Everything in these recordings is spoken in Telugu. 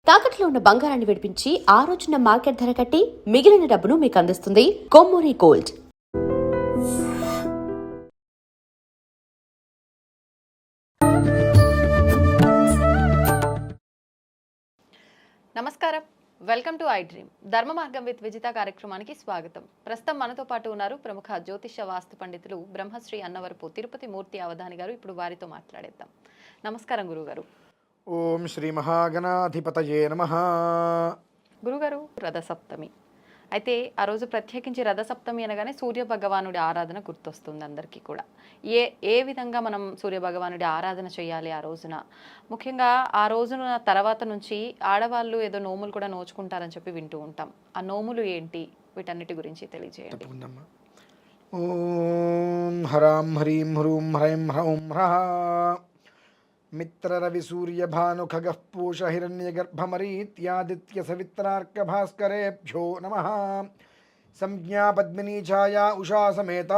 తాకట్లో ఉన్న బంగారాన్ని విడిపించి ఆ రోజున మార్కెట్ ధర కట్టి మిగిలిన డబ్బును మీకు అందిస్తుంది కొమ్మూరి గోల్డ్. నమస్కారం, వెల్కమ్ టు ఐ డ్రీమ్. ధర్మ మార్గం విత్ విజిత కార్యక్రమానికి స్వాగతం. ప్రస్తుతం మనతో పాటు ఉన్నారు ప్రముఖ జ్యోతిష వాస్తు పండితులు బ్రహ్మశ్రీ అన్నవరపు తిరుపతి మూర్తి అవధాని గారు. ఇప్పుడు వారితో మాట్లాడేద్దాం. నమస్కారం గురుగారు. ఓం శ్రీ మహాగణాధిపతయే నమః. గురుగారు, రథసప్తమి అయితే ఆ రోజు ప్రత్యేకించి రథసప్తమి అనగానే సూర్య భగవానుడి ఆరాధన గుర్తొస్తుంది అందరికీ కూడా. ఏ విధంగా మనం సూర్య భగవానుడి ఆరాధన చేయాలి ఆ రోజున? ముఖ్యంగా ఆ రోజున తర్వాత నుంచి ఆడవాళ్ళు ఏదో నోములు కూడా నోచుకుంటారని చెప్పి వింటూ ఉంటాం. ఆ నోములు ఏంటి, వీటన్నిటి గురించి తెలియజేయండి. ఓం హరాం హ్రీం హ్రూం హ్రైం హ్రౌం హ్రః మిత్రరవి సూర్య భాను ఖగః పూష హిరణ్యగర్భమరీత్యాదిత్య సవిత్రార్క భాస్కరేభ్యో నమః. సంజ్ఞా పద్మినీ ఛాయా ఉషా సమేత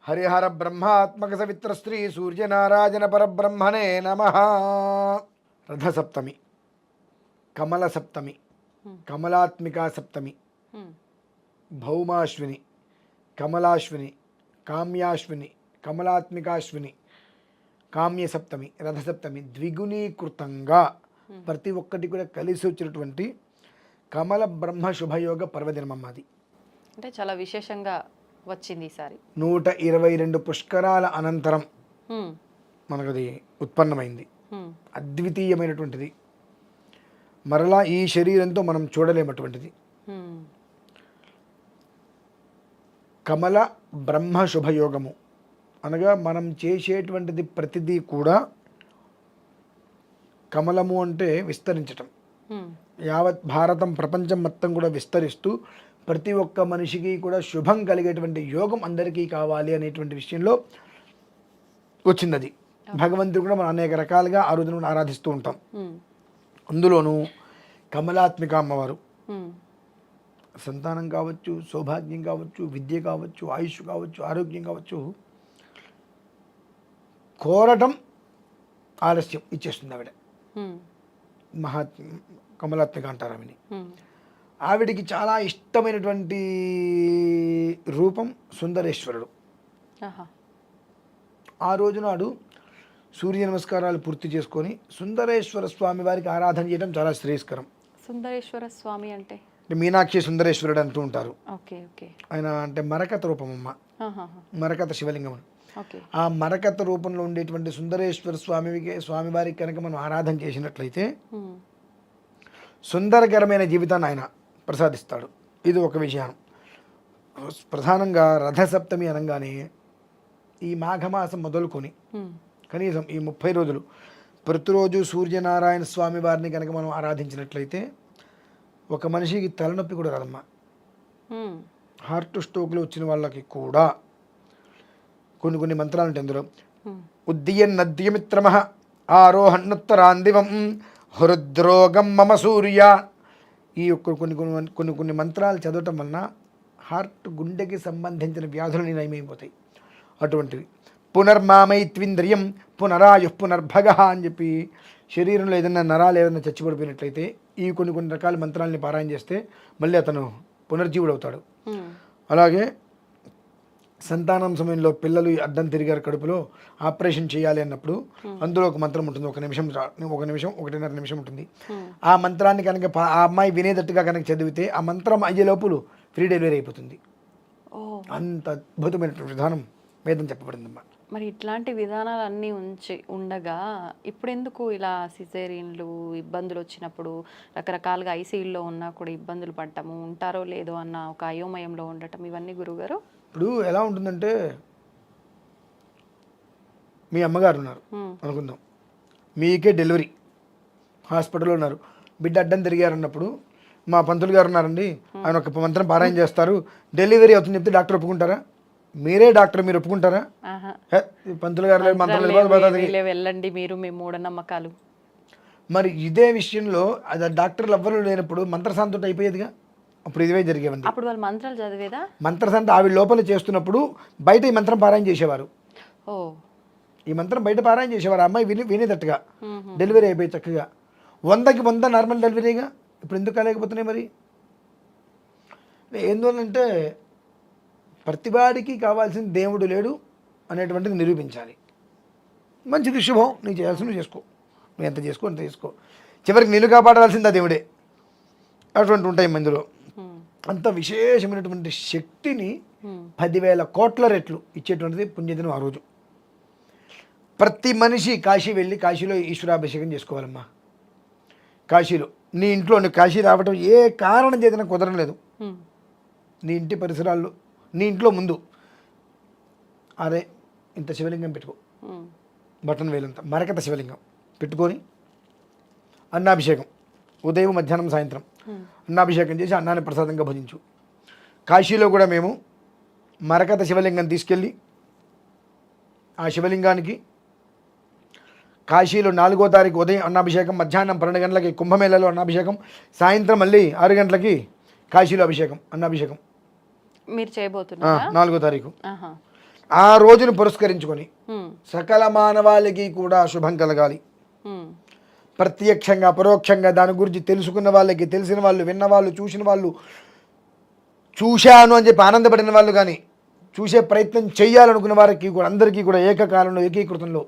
హరిహర బ్రహ్మాత్మక సవిత్ర శ్రీ సూర్యనారాయణ పరబ్రహ్మణే నమః. రథసప్తమి, కమల సప్తమి, కమలాత్మికా సప్తమి, భౌమాశ్విని, కమలాశ్విని, కామ్యాశ్విని, కమలాత్మికాశ్విని, కామ్య సప్తమి, రథసప్తమి ద్విగుణీకృతంగా ప్రతి ఒక్కటి కూడా కలిసి వచ్చినటువంటి కమల బ్రహ్మ శుభయోగ పర్వదినమమ్మ. అది అంటే చాలా విశేషంగా వచ్చింది ఈసారి. 122 పుష్కరాల అనంతరం మనకది ఉత్పన్నమైంది. అద్వితీయమైనటువంటిది, మరలా ఈ శరీరంతో మనం చూడలేమటువంటిది. కమల బ్రహ్మ శుభయోగము అనగా మనం చేసేటువంటిది ప్రతిదీ కూడా కమలము అంటే విస్తరించటం. యావత్ భారతం ప్రపంచం మొత్తం కూడా విస్తరిస్తూ ప్రతి ఒక్క మనిషికి కూడా శుభం కలిగేటువంటి యోగం అందరికీ కావాలి అనేటువంటి విషయంలో వచ్చింది. భగవంతుడు కూడా మనం అనేక రకాలుగా ఆ రోజున ఆరాధిస్తూ ఉంటాం. అందులోనూ కమలాత్మిక అమ్మవారు సంతానం కావచ్చు, సౌభాగ్యం కావచ్చు, విద్య కావచ్చు, ఆయుష్ కావచ్చు, ఆరోగ్యం కావచ్చు, కోరటం ఆలస్యం ఇచ్చేస్తుంది ఆవిడ. కమలాత్మిక అంటారు ఆవిని. ఆవిడికి చాలా ఇష్టమైనటువంటి రూపం సుందరేశ్వరుడు. ఆ రోజు నాడు సూర్య నమస్కారాలు పూర్తి చేసుకొని సుందరేశ్వర స్వామి వారికి ఆరాధన చేయడం చాలా శ్రేయస్కరం. సుందరేశ్వర స్వామి అంటే మీనాక్షి సుందరేశ్వరుడు అంటూ ఉంటారు. ఆయన అంటే మరకత రూపమమ్మ, మరకత శివలింగం. ఆ మరకత రూపంలో ఉండేటువంటి సుందరేశ్వర స్వామివారికి కనుక మనం ఆరాధన చేసినట్లయితే సుందరకరమైన జీవితాన్ని ఆయన ప్రసాదిస్తాడు. ఇది ఒక విషయం. ప్రధానంగా రథసప్తమి అనగానే ఈ మాఘమాసం మొదలుకొని కనీసం ఈ 30 రోజులు ప్రతిరోజు సూర్యనారాయణ స్వామి వారిని కనుక మనం ఆరాధించినట్లయితే ఒక మనిషికి తలనొప్పి కూడా రాదమ్మా. హార్ట్ స్ట్రోక్లు వచ్చిన వాళ్ళకి కూడా కొన్ని మంత్రాలు ఉంటాయి అందులో. ఉద్దీయన్నద్యమిత్రమః ఆరోహణోత్తరాందివం హృద్రోగం మమ సూర్య. ఈ యొక్క కొన్ని మంత్రాలు చదవటం వలన హార్ట్, గుండెకి సంబంధించిన వ్యాధులు నయమైపోతాయి. అటువంటివి పునర్మామైత్వింద్రియం పునరాయు పునర్భగ అని చెప్పి శరీరంలో ఏదైనా నరాలు ఏదైనా చచ్చిపడిపోయినట్లయితే ఈ కొన్ని రకాల మంత్రాలని పారాయణ చేస్తే మళ్ళీ అతను పునర్జీవుడు అవుతాడు. అలాగే సంతానం సమయంలో పిల్లలు అడ్డం తిరిగారు కడుపులో, ఆపరేషన్ చేయాలి అన్నప్పుడు అందులో ఒక మంత్రం ఉంటుంది. 1.5 నిమిషం ఉంటుంది. ఆ మంత్రాన్ని కనుక ఆ అమ్మాయి వినేటట్టుగా కనుక చదివితే ఆ మంత్రం అయ్యే లోపులు ఫ్రీ డెలివరీ అయిపోతుంది. అంత అద్భుతమైనటువంటి విధానం వేదం చెప్పబడిందమ్మా. మరి ఇట్లాంటి విధానాలు అన్నీ ఉండగా ఇప్పుడెందుకు ఇలా సిజేరియన్లు ఇబ్బందులు వచ్చినప్పుడు రకరకాలుగా ఐసీయూలో ఉన్నా కూడా ఇబ్బందులు పడ్డము, ఉంటారో లేదో అన్న ఒక అయోమయంలో ఉండటం, ఇవన్నీ గురుగారు? ఇప్పుడు ఎలా ఉంటుందంటే, మీ అమ్మగారు ఉన్నారు అనుకుందాం, మీకే డెలివరీ, హాస్పిటల్లో ఉన్నారు, బిడ్డ అడ్డం తిరిగారు అన్నప్పుడు మా పంతులు గారు ఉన్నారండి, ఆయన ఒక మంత్రం పారాయణ చేస్తారు, డెలివరీ అవుతుంది చెప్తే డాక్టర్ ఒప్పుకుంటారా? మీరే డాక్టర్, మీరు ఒప్పుకుంటారా? పంతులు గారు వెళ్ళండి మీరు, మీ మూఢనమ్మకాలు. మరి ఇదే విషయంలో అది డాక్టర్లు ఎవ్వరూ లేనప్పుడు మంత్రశాంతి అయిపోయేదిగా. అప్పుడు ఇదివే జరిగేవండి. అప్పుడు వాళ్ళు మంత్రాలు చదివేదా? మంత్రశాంతి ఆవిడ లోపల చేస్తున్నప్పుడు బయట ఈ మంత్రం పారాయణ చేసేవారు. ఈ మంత్రం బయట పారాయణ చేసేవారు. అమ్మాయి వినేటట్టుగా డెలివరీ అయిపోయి చక్కగా 100కి 100 నార్మల్ డెలివరీగా. ఇప్పుడు ఎందుకు కాలేకపోతున్నాయి మరి? ఎందువల్లంటే ప్రతివాడికి కావాల్సిన దేవుడు లేడు అనేటువంటిది నిరూపించాలి. మంచిది, శుభం, నీకు చేయాల్సి నువ్వు చేసుకో, నువ్వు ఎంత చేసుకో అంత చేసుకో, చివరికి నిన్ను కాపాడాల్సింది ఆ దేవుడే. అటువంటి ఉంటాయి మందులో. అంత విశేషమైనటువంటి శక్తిని 10,000 కోట్ల రెట్లు ఇచ్చేటువంటిది పుణ్యదినం ఆ రోజు. ప్రతి మనిషి కాశీ వెళ్ళి కాశీలో ఈశ్వరాభిషేకం చేసుకోవాలమ్మా. కాశీలో నీ ఇంట్లో నువ్వు కాశీ రావడం ఏ కారణం చేతన కుదరడం లేదు, నీ ఇంటి పరిసరాల్లో నీ ఇంట్లో ముందు అరే ఇంత శివలింగం పెట్టుకో, బటన్ వేలంత మరకత శివలింగం పెట్టుకొని అన్నాభిషేకం ఉదయం మధ్యాహ్నం సాయంత్రం అన్నాభిషేకం చేసి అన్నాన్ని ప్రసాదంగా భజించు. కాశీలో కూడా మేము మరకత శివలింగం తీసుకెళ్ళి ఆ శివలింగానికి కాశీలో 4వ తారీఖు ఉదయం అన్నాభిషేకం, మధ్యాహ్నం 12 గంటలకి కుంభమేళలో అన్నాభిషేకం, సాయంత్రం మళ్ళీ 6 గంటలకి కాశీలో అభిషేకం అన్నాభిషేకం. మీరు చేయబోతున్నారు 4వ తారీఖు. ఆ రోజును పురస్కరించుకొని సకల మానవాళికి కూడా శుభం కలగాలి. ప్రత్యక్షంగా పరోక్షంగా దాని గురించి తెలుసుకున్న వాళ్ళకి, తెలిసిన వాళ్ళు, విన్నవాళ్ళు, చూసిన వాళ్ళు, చూశాను అని చెప్పి ఆనందపడిన వాళ్ళు కానీ, చూసే ప్రయత్నం చేయాలనుకున్న వారికి కూడా అందరికీ కూడా ఏకకాలంలో ఏకీకృతంలో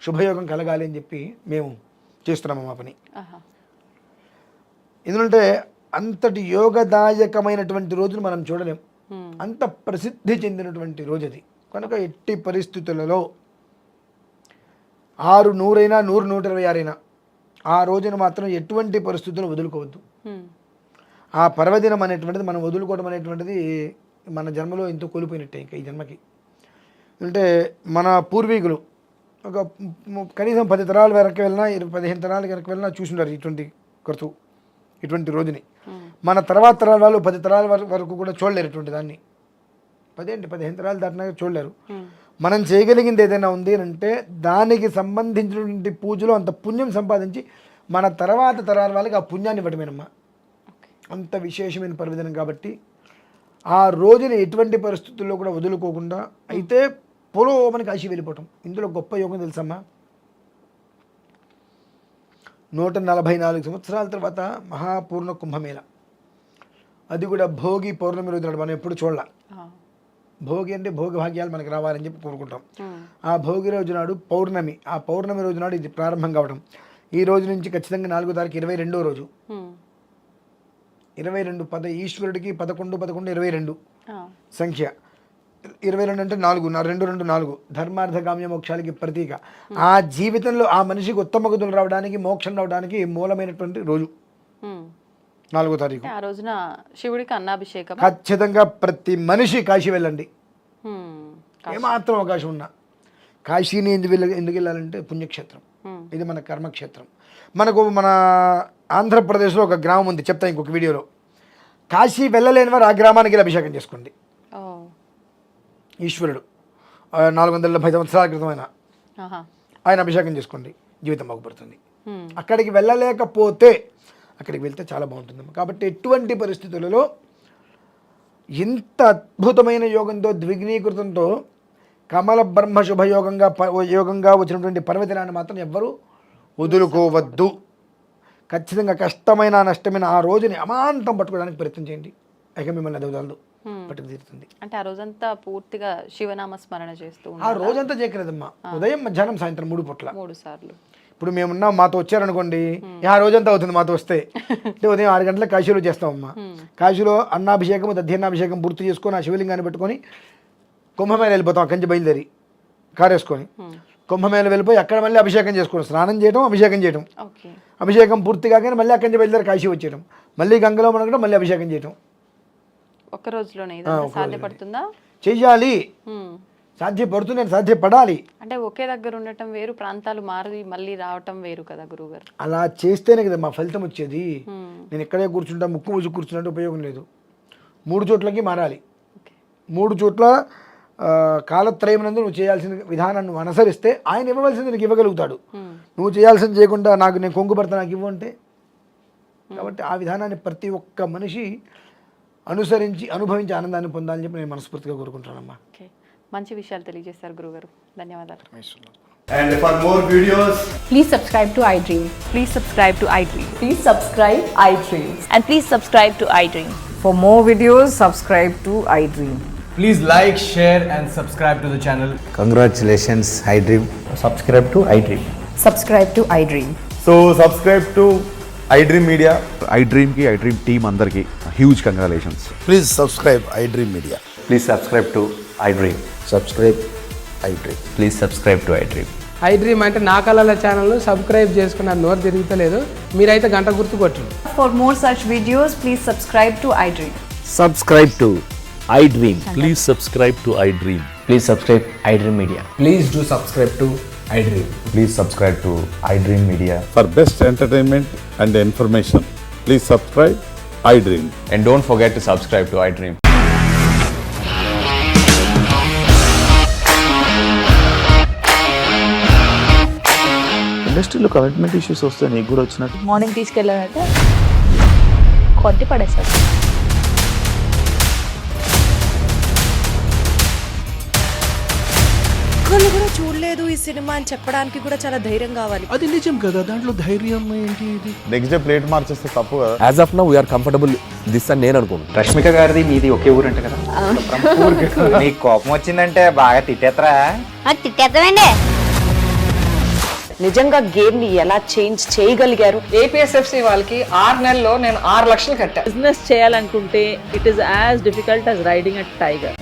శుభయోగం కలగాలి అని చెప్పి మేము చేస్తున్నాము మా పని. ఎందుకంటే అంతటి యోగదాయకమైనటువంటి రోజును మనం చూడలేం, అంత ప్రసిద్ధి చెందినటువంటి రోజు అది. కనుక ఎట్టి పరిస్థితులలో 6, 100 అయినా 100, 126 అయినా ఆ రోజున మాత్రం ఎటువంటి పరిస్థితుల్లో వదులుకోవద్దు. ఆ పర్వదినం అనేటువంటిది మనం వదులుకోవడం అనేటువంటిది మన జన్మలో ఎంతో కోల్పోయినట్టే ఇంకా ఈ జన్మకి. అంటే మన పూర్వీకులు ఒక కనీసం 10 తరాల వెనక్కి వెళ్ళినా 15 తరాల వెనక్కి వెళ్ళినా చూసుంటారు ఇటువంటి రోజుని. మన తర్వాత తరాల వాళ్ళు 10 తరాల వరకు కూడా చూడలేరు ఇటువంటి దాన్ని. 15 తరాలు దాటినా చూడలేరు. మనం చేయగలిగింది ఏదైనా ఉంది అంటే దానికి సంబంధించినటువంటి పూజలో అంత పుణ్యం సంపాదించి మన తర్వాత తరాల వాళ్ళకి ఆ పుణ్యాన్ని ఇవ్వడమేనమ్మా. అంత విశేషమైన పర్వదినం కాబట్టి ఆ రోజుని ఎటువంటి పరిస్థితుల్లో కూడా వదులుకోకుండా అయితే మనకి కాశీ వెళ్ళిపోవటం. ఇందులో గొప్ప యోగం తెలుసమ్మా. 144 సంవత్సరాల తర్వాత మహాపూర్ణ కుంభమేళ, అది కూడా భోగి పౌర్ణమి రోజు నాడు. మనం ఎప్పుడు చూడాల. భోగి అంటే భోగి భాగ్యాలు మనకి రావాలని చెప్పి కోరుకుంటాం. ఆ భోగి రోజు నాడు పౌర్ణమి, ఆ పౌర్ణమి రోజు నాడు ఇది ప్రారంభం కావడం. ఈ రోజు నుంచి ఖచ్చితంగా 4వ తారీఖు 22వ రోజు. 22 ఈశ్వరుడికి 11, 11, 22 సంఖ్య. 22 అంటే 4, 2, 2, 4 ధర్మార్థ కామ్య మోక్షాలకి ప్రతీక. ఆ జీవితంలో ఆ మనిషికి ఉత్తమ గతులు రావడానికి, మోక్షం రావడానికి మూలమైనటువంటి రోజు 4వ తారీఖు. ఆ రోజున శివుడికి అన్నాభిషేకం. ఖచ్చితంగా ప్రతి మనిషి కాశీ వెళ్ళండి, ఏమాత్రం అవకాశం ఉన్నా. కాశీని ఎందుకు వెళ్ళాలంటే పుణ్యక్షేత్రం, ఇది మన కర్మక్షేత్రం. మన ఆంధ్రప్రదేశ్లో ఒక గ్రామం ఉంది, చెప్తా ఇంకొక వీడియోలో. కాశీ వెళ్ళలేని వారు ఆ గ్రామానికి వెళ్ళి అభిషేకం చేసుకోండి. ఈశ్వరుడు 470 సంవత్సరాల క్రితం ఆయన అభిషేకం చేసుకోండి, జీవితం బాగుపడుతుంది. అక్కడికి వెళ్ళలేకపోతే అక్కడికి వెళ్తే చాలా బాగుంటుంది. కాబట్టి ఎటువంటి పరిస్థితులలో ఇంత అద్భుతమైన యోగంతో ద్విగ్నీకృతంతో కమల బ్రహ్మ యోగంగా వచ్చినటువంటి పర్వదినాన్ని మాత్రం ఎవ్వరూ వదులుకోవద్దు. ఖచ్చితంగా కష్టమైన నష్టమైన ఆ రోజుని అమాంతం పట్టుకోవడానికి ప్రయత్నం చేయండి. ఇక మిమ్మల్ని అదవదాలు పట్టుకు తీరుతుంది. అంటే ఆ రోజంతా పూర్తిగా శివనామ స్మరణ చేస్తూ ఆ రోజంతా చేయకలేదమ్మా. ఉదయం మధ్యాహ్నం సాయంత్రం 3 పూట్ల 3 సార్లు. ఇప్పుడు మేమున్నాం, మాతో వచ్చారనుకోండి, ఆ రోజంతా అవుతుంది మాతో వస్తే. అంటే ఉదయం 6 గంటలకు కాశీలో చేస్తామమ్మా. కాశీలో అన్నాభిషేకం, దధ్యన్నాభిషేకం పూర్తి చేసుకొని ఆ శివలింగాన్ని పెట్టుకొని కుంభమేళ వెళ్ళిపోతాం. అక్కడి నుంచి బయలుదేరి కారేసుకొని కుంభమేళ వెళ్ళిపోయి అక్కడ మళ్ళీ అభిషేకం చేసుకోవడం, స్నానం చేయడం, అభిషేకం చేయడం. అభిషేకం పూర్తి కాగానే మళ్ళీ అక్కడి నుంచి బయలుదేరి కాశీ వచ్చేయడం, మళ్ళీ గంగలో మనకడం, మళ్ళీ అభిషేకం చేయడం. ఒక్క రోజులోనే సాధ్యపడుతుందా? చెయ్యాలి, సాధ్యపడుతుంది, సాధ్యపడాలి. అంటే ఒకే దగ్గర ఉండటం వేరు, ప్రాంతాలు మారి మళ్ళీ రావటం వేరు కదా గురువుగారు. అలా చేస్తేనే కదా మా ఫలితం వచ్చేది. నేను ఇక్కడే కూర్చుంటా, ముక్కు ముసుగు కూర్చున్నట్టు ఉపయోగం లేదు. 3 చోట్లకి మారాలి. 3 చోట్ల కాలత్రయం నందు నువ్వు చేయాల్సిన విధానాన్ని నువ్వు అనుసరిస్తే ఆయన ఇవ్వవలసింది నీకు ఇవ్వగలుగుతాడు. నువ్వు చేయాల్సింది చేయకుండా నాకు నేను కొంగు పడతా నాకు ఇవ్వు అంటే. కాబట్టి ఆ విధానాన్ని ప్రతి ఒక్క మనిషి అనుసరించి అనుభవించి ఆనందాన్ని పొందాలని చెప్పి నేను మనస్ఫూర్తిగా కోరుకుంటున్నానమ్మా. మంచి విషయాలు తెలియజేస్తారు గురుగారు, ధన్యవాదాలు. And for more videos, Please subscribe to iDream. Please subscribe to iDream. Please subscribe iDream. And please subscribe to iDream. For more videos, subscribe to iDream. please like, share, and subscribe to the channel. Congratulations, iDream. Subscribe to iDream. Subscribe to iDream. So subscribe to iDream Media. iDream ki iDream team andarki huge congratulations. Please subscribe iDream Media. Please subscribe to iDream. Subscribe iDream. Please subscribe to iDream. iDream అంటే నా కళల ఛానల్ సబ్స్క్రైబ్ చేసుకున్న నోరు తిరుగుతలేదు మీరైతే గంట గుర్తు కొట్టండి. For more such videos, please subscribe to iDream. Subscribe to iDream. Please subscribe to iDream. Please subscribe iDream Media. Please do subscribe to iDream. Please subscribe to iDream Media. For best entertainment and information, please subscribe iDream. And don't forget to subscribe to iDream. ఇండస్ట్రీలో కమిట్మెంట్ ఇష్యూస్ వస్తే నీకు కూడా వచ్చినట్టు మార్నింగ్ తీసుకెళ్ళారంటే కొట్టి పడేస్తారు. ఒక్కళ్ళు కూడా చూడలేదు ఈ సినిమా అని చెప్పడానికి కూడా చాలా ధైర్యం కావాలి. అది నిజం కదా, దాంట్లో ధైర్యం ఏంటి ఇది? నెక్స్ట్ డే ప్లేట్ మార్చేస్తే తప్పు కదా. As of now, we are comfortable this అని నేను అనుకుంటున్నాను. రష్మిక గారిది మీది ఒకే ఊరంట కదా. నీకు కోపం వచ్చిందంటే బాగా తిట్టేత్తరా? తిట్టేద్దామండి. నిజంగా గేమ్ ని ఎలా చేంజ్ చేయగలిగారు? ఏపీఎస్ఎఫ్సి వాళ్ళకి 6 నెలల్లో నేను 6 లక్షలు కట్టా. బిజినెస్ చేయాలనుకుంటే it is as difficult as riding a tiger.